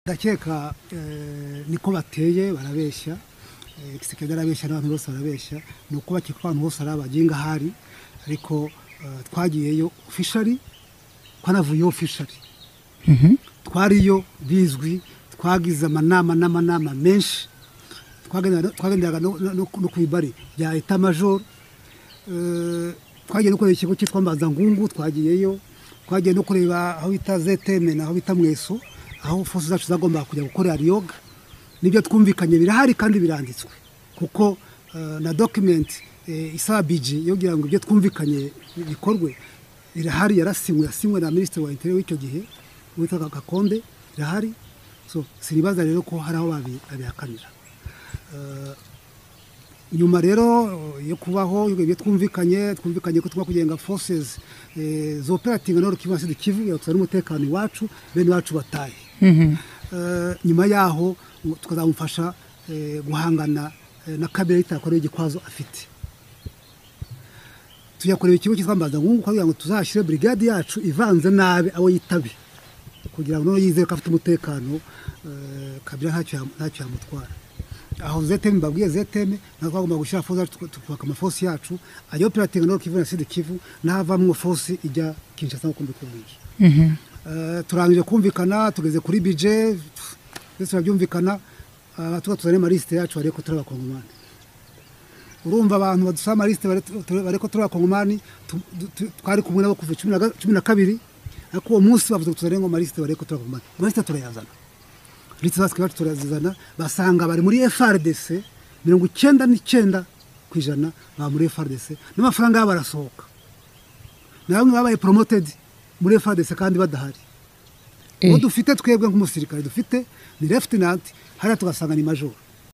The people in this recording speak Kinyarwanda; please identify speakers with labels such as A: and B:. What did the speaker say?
A: ndakeka niko bateye barabeshya Kisekedi arabeshya n'abantu bose barabeshya nuko bakika abantu bose arabaginga hari ariko twagiyeyo officially kwanavuye officially twariyo bizwi twagize amanama menshi twagendaga no kwibari ya etat major twagiye no kureba ikigo cyitwa Mbazangungu twagiyeyo twagiye no kureba aho bita ZTM naho bita Mweso aho force zacu zagomba kujya gukorera yoga nibyo twumvikanye birahari kandi biranditswe kuko na document isaba budget yogira ngo ibyo twumvikanye bikorwe irahari yasinywe na minister wa interior w'icyo gihe wita Gakonde irahari so siribaza rero ko hari aho babihakanira nyuma rero yo kubaho ibyo twumvikanye ko tugomba kugenga forces z'operating no Kivu Sud Kivu yatsara umutekano wacu bene wacu bataye nyuma yaho tukazamufasha guhangana na kabiri itakora igikwazo afite tuyakorera ikigo cyitwa Mbazangungu kugira ngo tuzashyire brigade yacu ivanze nabe abo yitabe kugira ngo yizere ko afite umutekano kabira ntacyo yamutwara aho ZTM babwiye ZTM nakagomba gushyira force tukubaka amaforce yacu ayo operating no Kivu Sud Kivu navamwe force ijya Kinshasa ko mbikubwije turangije kumvikana tugeze kuri budget ndetse byumvikana tuzane mariste yacu ariko turabakongomani urumva abantu badusama mariste bareko turabakongomani twari kumwe nabo kuva 12 ariko uwo munsi bavuze tuzane ngo mariste bareko turabakongomani mariste turayazana Liti zaski bacu turazizana basanga bari muri FRDC 99% ba muri FRDC n'amafaranga yabo barasohoka nabamwe babaye promoted muri FRDC kandi badahari dufite twebwe nk'umusirikare dufite ni lieutenant hari tugasanga ni major